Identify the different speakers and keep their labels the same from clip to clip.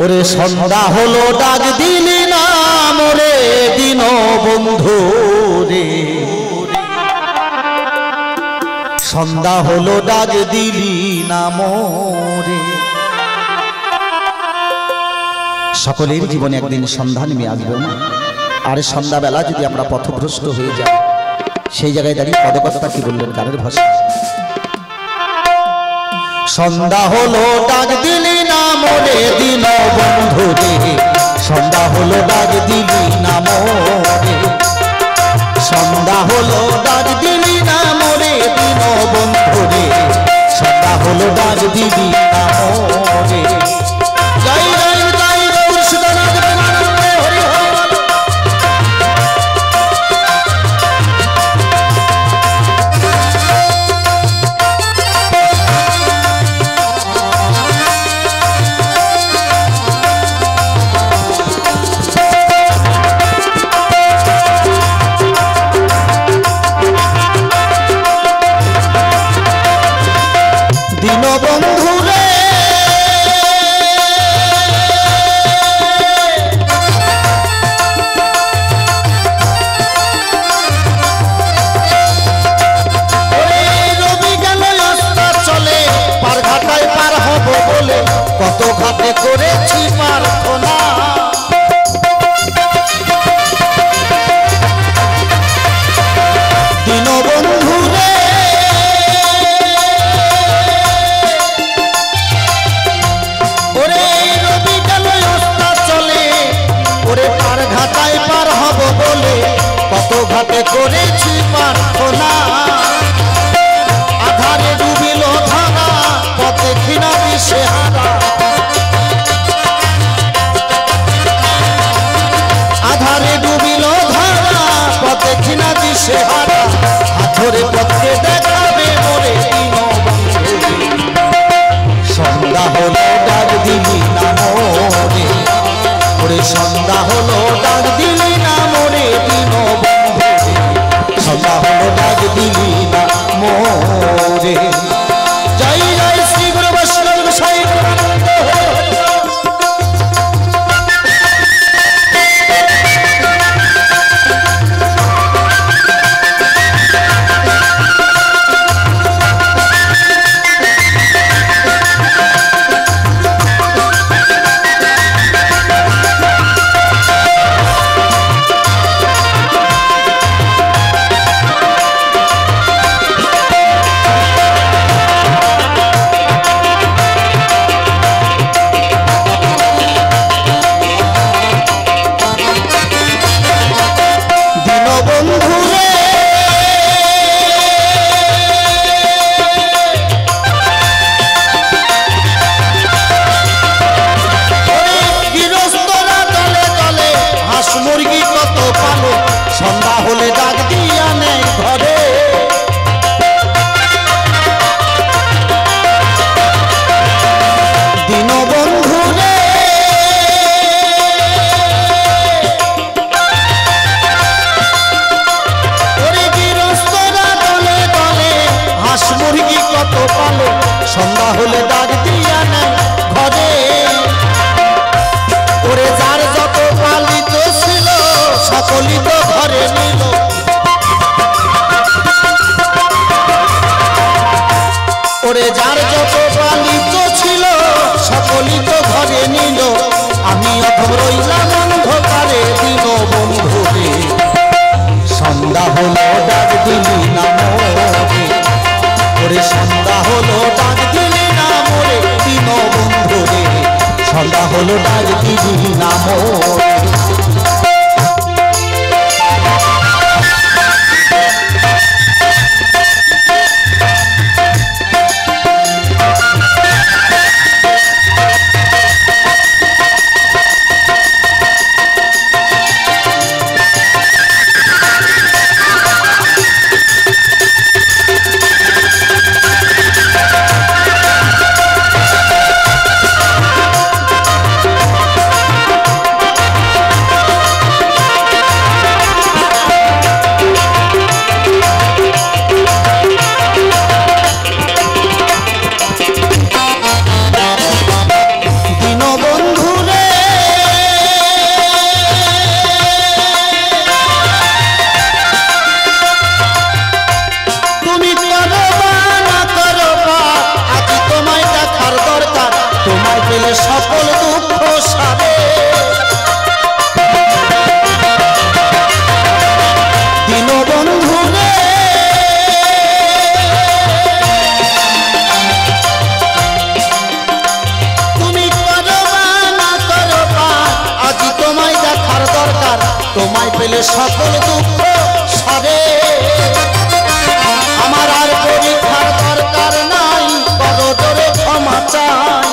Speaker 1: ওরে সন্ধ্যা হলো ডাক দিলি না মোরে দিন বন্ধু রে, সন্ধ্যা হলো ডাক দিলি না মোরে। সকলের জীবনে একদিন সন্ধ্যা নেমে আসবে না, আর সন্ধ্যাবেলা যদি আমরা পথভ্রষ্ট হয়ে যাই, সেই জায়গায় দাঁড়িয়ে পদকর্তা কি বললেন গানের ভাষা? সন্ধ্যা হলো ডাক দিলি না মোরে দিন বন্ধু রে, সন্ধ্যা হলো ডাক দিলি না মোরে, সন্ধ্যা হলো ডাক দিলি না মোরে দিন বন্ধু রে, সন্ধ্যা হলো ডাক দিলি না মোরে। জয় জয় জয় মুর্শিদাবাদ প্রেমানন্দে হরি হরি। কত ঘাটে করেছি প্রার্থনা, দীনবন্ধু রে ওরে রবি গেল অস্তা চলে, ওরে পার ঘাটায় পার হব বলে কত ঘাটে করেছি প্রার্থনা, আধারে ডুবিল ধারা পথে কিনা দিশে হারা, আধারে ডুবিল ধারা পথে কিনা দিশে হারা, হাতরে পথে দেখাবে মোরে দিন বন্ধু, সন্ধ্যা হলো ডাক দিলি না মোরে, ওরে সন্ধ্যা হলো ডাক দিলি না মোরে দিন বন্ধু, সন্ধ্যা হলো ডাক দিলি না মোরে। জয় জয় শ্রী গুরু বৈষ্ণব গোসাই প্রেমানন্দে হরি হরি। সন্ধ্যা হলে ডাক দিয়া নেই ঘরে, দীনবন্ধু রে ওরে গৃহস্থরা দলে দলে হাঁস মুরগি কত পালো, সন্ধ্যা হলে ডাক দিয়া নেই ঘরে, ওরে যার যত পালিত ছিল সকলই তো ঘরে নিল, ওরে যার যত পালিত ছিল সকলই তো ঘরে নিল, আমি অথম রইলাম অন্ধকারে দিন বন্ধু রে, সন্ধ্যা হলো ডাক দিলি না মোরে, ওরে সন্ধ্যা হলো ডাক দিলি না মোরে দিন বন্ধু রে, সন্ধ্যা হলো ডাক দিলি না মোরে। পেলে সকল দুঃখ সারে দীনবন্ধু রে তুমি করো বা না করো বা আজ তোমায় দেখার দরকার তোমায় পেলে সকল দুঃখ সারে আমার আর পরীক্ষার দরকার নাই করো জোরে ক্ষমা চাই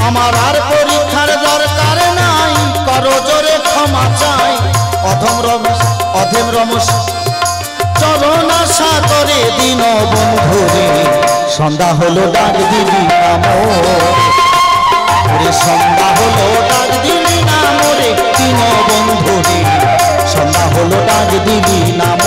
Speaker 1: আমার আর পরীক্ষার দরকার নাই করো জোরে ক্ষমা চাই অধম রমেশ চরণ আশা করে দিন বন্ধুরে সন্ধ্যা হলো ডাক দিবি নামরে সন্ধ্যা হলো ডাক দিবি নামরে দিন বন্ধুরে সন্ধ্যা হলো ডাক দিবি নাম